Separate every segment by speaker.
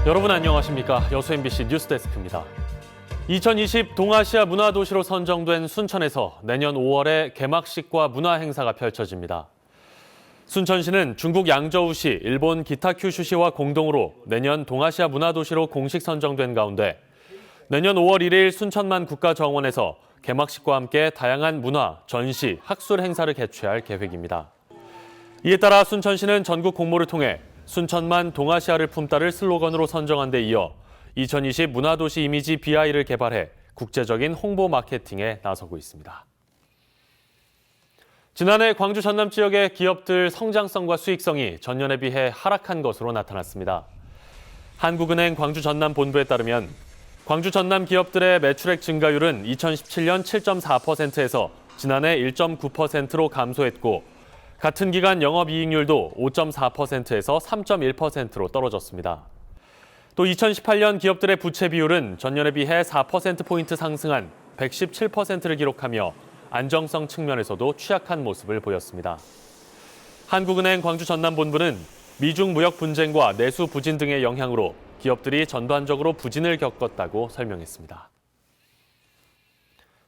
Speaker 1: 여러분 안녕하십니까? 여수 MBC 뉴스데스크입니다. 2020 동아시아 문화도시로 선정된 순천에서 내년 5월에 개막식과 문화행사가 펼쳐집니다. 순천시는 중국 양저우시, 일본 기타 큐슈시와 공동으로 내년 동아시아 문화도시로 공식 선정된 가운데 내년 5월 1일 순천만 국가정원에서 개막식과 함께 다양한 문화, 전시, 학술 행사를 개최할 계획입니다. 이에 따라 순천시는 전국 공모를 통해 순천만 동아시아를 품다를 슬로건으로 선정한 데 이어 2020 문화도시 이미지 BI를 개발해 국제적인 홍보 마케팅에 나서고 있습니다. 지난해 광주 전남 지역의 기업들 성장성과 수익성이 전년에 비해 하락한 것으로 나타났습니다. 한국은행 광주 전남 본부에 따르면 광주 전남 기업들의 매출액 증가율은 2017년 7.4%에서 지난해 1.9%로 감소했고 같은 기간 영업이익률도 5.4%에서 3.1%로 떨어졌습니다. 또 2018년 기업들의 부채 비율은 전년에 비해 4%포인트 상승한 117%를 기록하며 안정성 측면에서도 취약한 모습을 보였습니다. 한국은행 광주 전남 본부는 미중 무역 분쟁과 내수 부진 등의 영향으로 기업들이 전반적으로 부진을 겪었다고 설명했습니다.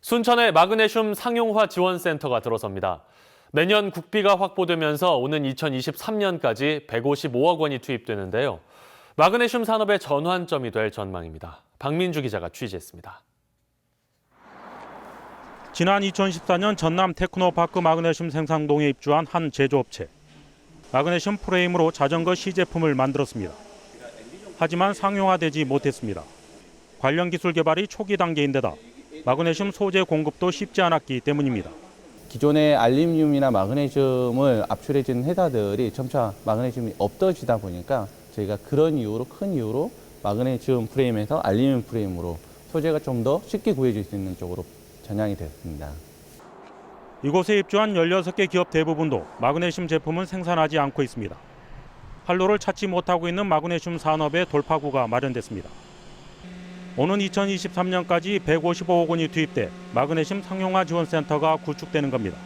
Speaker 1: 순천에 마그네슘 상용화 지원센터가 들어섭니다. 내년 국비가 확보되면서 오는 2023년까지 155억 원이 투입되는데요. 마그네슘 산업의 전환점이 될 전망입니다. 박민주 기자가 취재했습니다.
Speaker 2: 지난 2014년 전남 테크노파크 마그네슘 생산동에 입주한 한 제조업체. 마그네슘 프레임으로 자전거 시제품을 만들었습니다. 하지만 상용화되지 못했습니다. 관련 기술 개발이 초기 단계인데다 마그네슘 소재 공급도 쉽지 않았기 때문입니다.
Speaker 3: 기존의 알루미늄이나 마그네슘을 압출해주는 회사들이 점차 마그네슘이 없어지다 보니까 저희가 그런 이유로 큰 이유로 마그네슘 프레임에서 알루미늄 프레임으로 소재가 좀 더 쉽게 구해질 수 있는 쪽으로 전향이 됐습니다.
Speaker 2: 이곳에 입주한 16개 기업 대부분도 마그네슘 제품은 생산하지 않고 있습니다. 활로를 찾지 못하고 있는 마그네슘 산업의 돌파구가 마련됐습니다. 오는 2023년까지 155억 원이 투입돼 마그네슘 상용화 지원센터가 구축되는 겁니다.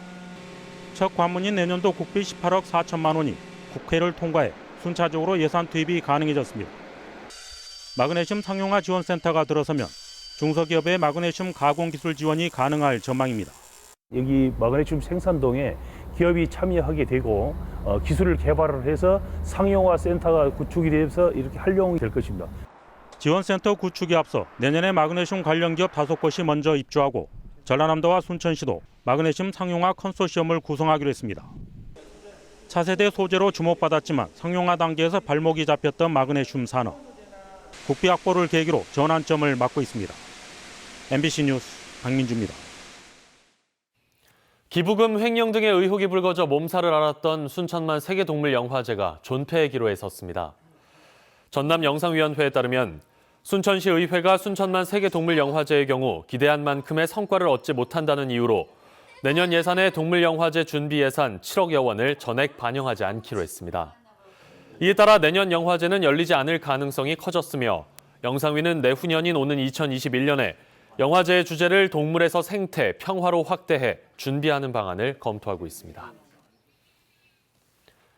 Speaker 2: 첫 관문인 내년도 국비 18억 4천만 원이 국회를 통과해 순차적으로 예산 투입이 가능해졌습니다. 마그네슘 상용화 지원센터가 들어서면 중소기업의 마그네슘 가공 기술 지원이 가능할 전망입니다.
Speaker 4: 여기 마그네슘 생산동에 기업이 참여하게 되고 기술을 개발을 해서 상용화 센터가 구축이 돼서 이렇게 활용이 될 것입니다.
Speaker 2: 지원센터 구축에 앞서 내년에 마그네슘 관련 기업 5곳이 먼저 입주하고 전라남도와 순천시도 마그네슘 상용화 컨소시엄을 구성하기로 했습니다. 차세대 소재로 주목받았지만 상용화 단계에서 발목이 잡혔던 마그네슘 산업. 국비 확보를 계기로 전환점을 맞고 있습니다. MBC 뉴스 박민주입니다.
Speaker 1: 기부금 횡령 등의 의혹이 불거져 몸살을 앓았던 순천만 세계동물영화제가 존폐의 기로에 섰습니다. 전남영상위원회에 따르면 순천시 의회가 순천만 세계동물영화제의 경우 기대한 만큼의 성과를 얻지 못한다는 이유로 내년 예산에 동물영화제 준비 예산 7억여 원을 전액 반영하지 않기로 했습니다. 이에 따라 내년 영화제는 열리지 않을 가능성이 커졌으며 영상위는 내후년인 오는 2021년에 영화제의 주제를 동물에서 생태, 평화로 확대해 준비하는 방안을 검토하고 있습니다.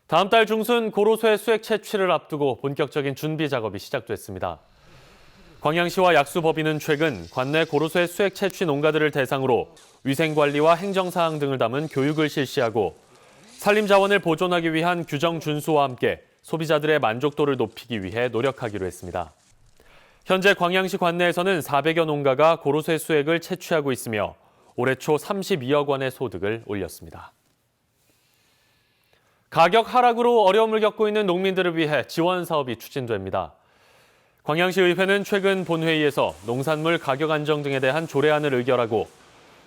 Speaker 1: 다음 달 중순 고로쇠 수액 채취를 앞두고 본격적인 준비 작업이 시작됐습니다. 광양시와 약수법인은 최근 관내 고로쇠 수액 채취 농가들을 대상으로 위생관리와 행정사항 등을 담은 교육을 실시하고 산림자원을 보존하기 위한 규정 준수와 함께 소비자들의 만족도를 높이기 위해 노력하기로 했습니다. 현재 광양시 관내에서는 400여 농가가 고로쇠 수액을 채취하고 있으며 올해 초 32억 원의 소득을 올렸습니다. 가격 하락으로 어려움을 겪고 있는 농민들을 위해 지원 사업이 추진됩니다. 광양시 의회는 최근 본회의에서 농산물 가격 안정 등에 대한 조례안을 의결하고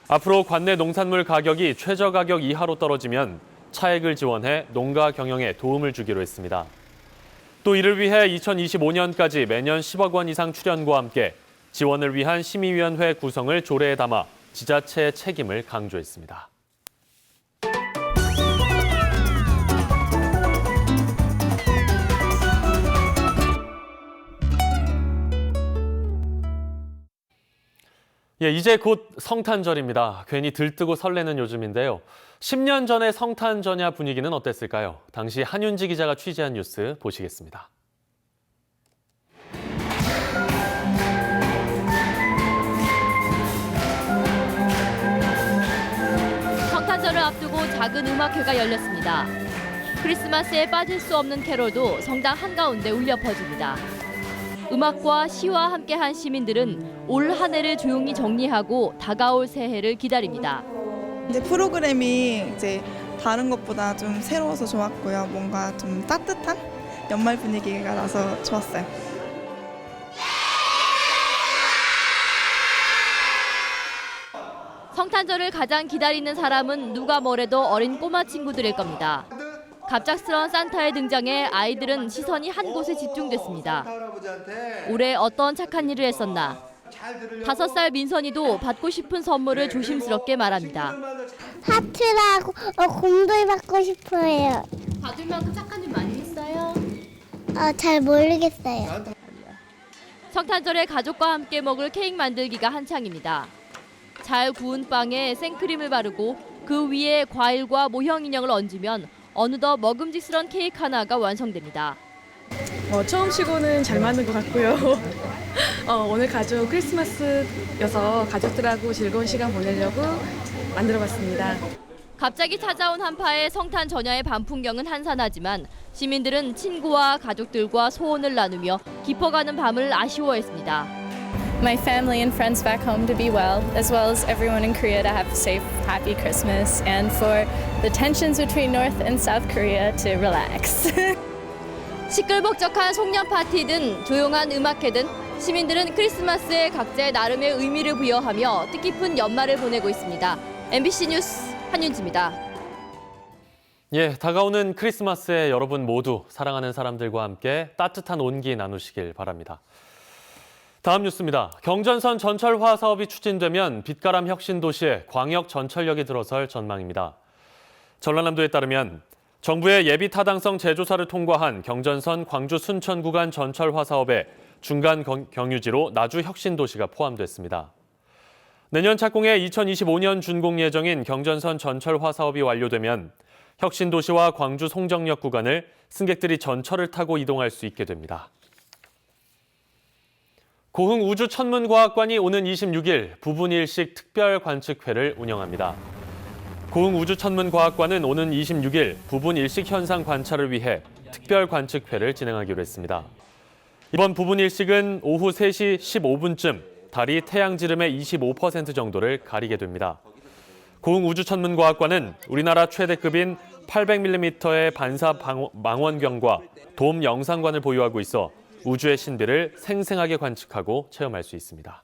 Speaker 1: 앞으로 관내 농산물 가격이 최저가격 이하로 떨어지면 차액을 지원해 농가 경영에 도움을 주기로 했습니다. 또 이를 위해 2025년까지 매년 10억 원 이상 출연과 함께 지원을 위한 심의위원회 구성을 조례에 담아 지자체의 책임을 강조했습니다. 이제 곧 성탄절입니다. 괜히 들뜨고 설레는 요즘인데요. 10년 전의 성탄전야 분위기는 어땠을까요? 당시 한윤지 기자가 취재한 뉴스 보시겠습니다.
Speaker 5: 작은 음악회가 열렸습니다. 크리스마스에 빠질 수 없는 캐롤도 성당 한가운데 울려 퍼집니다. 음악과 시와 함께한 시민들은 올 한 해를 조용히 정리하고 다가올 새해를 기다립니다.
Speaker 6: 이제 프로그램이 이제 다른 것보다 좀 새로워서 좋았고요. 뭔가 좀 따뜻한 연말 분위기가 나서 좋았어요.
Speaker 5: 성탄절을 가장 기다리는 사람은 누가 뭐래도 어린 꼬마 친구들일 겁니다. 갑작스러운 산타의 등장에 아이들은 시선이 한 곳에 집중됐습니다. 올해 어떤 착한 일을 했었나? 5살 민선이도 받고 싶은 선물을 조심스럽게 말합니다.
Speaker 7: 하트라고 곰돌이 받고 싶어요.
Speaker 5: 받을 만큼 착한 일 많이 했어요?
Speaker 7: 잘 모르겠어요.
Speaker 5: 성탄절에 가족과 함께 먹을 케이크 만들기가 한창입니다. 잘 구운 빵에 생크림을 바르고 그 위에 과일과 모형 인형을 얹으면 어느덧 먹음직스러운 케이크 하나가 완성됩니다.
Speaker 8: 처음 치고는 잘 맞는 것 같고요. 오늘 가족 크리스마스여서 가족들하고 즐거운 시간 보내려고 만들어봤습니다.
Speaker 5: 갑자기 찾아온 한파에 성탄 전야의 밤 풍경은 한산하지만 시민들은 친구와 가족들과 소원을 나누며 깊어가는 밤을 아쉬워했습니다.
Speaker 9: My family and friends back home to be well as everyone in Korea to have a safe, happy Christmas, and for the tensions between North and South Korea to relax.
Speaker 5: 시끌벅적한 송년 파티든 조용한 음악회든 시민들은 크리스마스에 각자의 나름의 의미를 부여하며 뜻깊은 연말을 보내고 있습니다. MBC 뉴스 한윤지입니다.
Speaker 1: 예, 다가오는 크리스마스에 여러분 모두 사랑하는 사람들과 함께 따뜻한 온기 나누시길 바랍니다. 다음 뉴스입니다. 경전선 전철화 사업이 추진되면 빛가람 혁신도시에 광역 전철역이 들어설 전망입니다. 전라남도에 따르면 정부의 예비 타당성 재조사를 통과한 경전선 광주 순천 구간 전철화 사업에 중간 경유지로 나주 혁신도시가 포함됐습니다. 내년 착공에 2025년 준공 예정인 경전선 전철화 사업이 완료되면 혁신도시와 광주 송정역 구간을 승객들이 전철을 타고 이동할 수 있게 됩니다. 고흥우주천문과학관이 오는 26일 부분일식 특별관측회를 운영합니다. 고흥우주천문과학관은 오는 26일 부분일식 현상 관찰을 위해 특별관측회를 진행하기로 했습니다. 이번 부분일식은 오후 3시 15분쯤 달이 태양지름의 25% 정도를 가리게 됩니다. 고흥우주천문과학관은 우리나라 최대급인 800mm의 반사 망원경과 돔 영상관을 보유하고 있어 우주의 신비를 생생하게 관측하고 체험할 수 있습니다.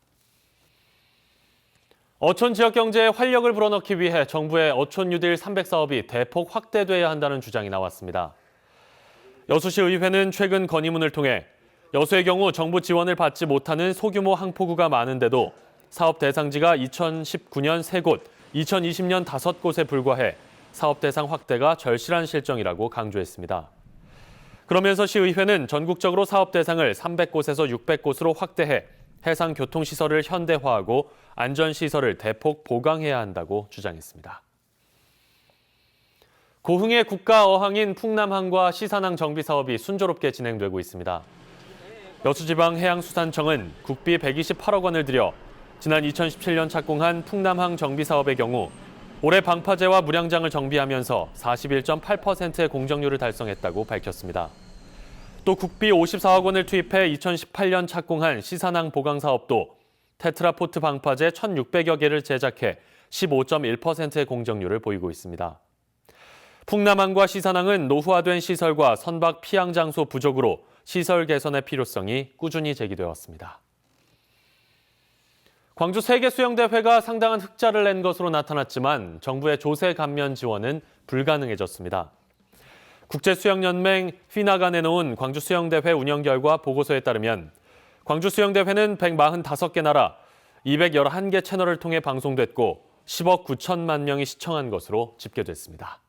Speaker 1: 어촌 지역 경제에 활력을 불어넣기 위해 정부의 어촌 뉴딜 300 사업이 대폭 확대돼야 한다는 주장이 나왔습니다. 여수시 의회는 최근 건의문을 통해 여수의 경우 정부 지원을 받지 못하는 소규모 항포구가 많은데도 사업 대상지가 2019년 3곳, 2020년 5곳에 불과해 사업 대상 확대가 절실한 실정이라고 강조했습니다. 그러면서 시의회는 전국적으로 사업 대상을 300곳에서 600곳으로 확대해 해상교통시설을 현대화하고 안전시설을 대폭 보강해야 한다고 주장했습니다. 고흥의 국가어항인 풍남항과 시산항 정비 사업이 순조롭게 진행되고 있습니다. 여수지방해양수산청은 국비 128억 원을 들여 지난 2017년 착공한 풍남항 정비 사업의 경우 올해 방파제와 물양장을 정비하면서 41.8%의 공정률을 달성했다고 밝혔습니다. 또 국비 54억 원을 투입해 2018년 착공한 시산항 보강 사업도 테트라포트 방파제 1,600여 개를 제작해 15.1%의 공정률을 보이고 있습니다. 풍남항과 시산항은 노후화된 시설과 선박 피항 장소 부족으로 시설 개선의 필요성이 꾸준히 제기되어 왔습니다. 광주 세계수영대회가 상당한 흑자를 낸 것으로 나타났지만 정부의 조세 감면 지원은 불가능해졌습니다. 국제수영연맹 FINA가 내놓은 광주수영대회 운영 결과 보고서에 따르면 광주수영대회는 145개 나라 211개 채널을 통해 방송됐고 10억 9천만 명이 시청한 것으로 집계됐습니다.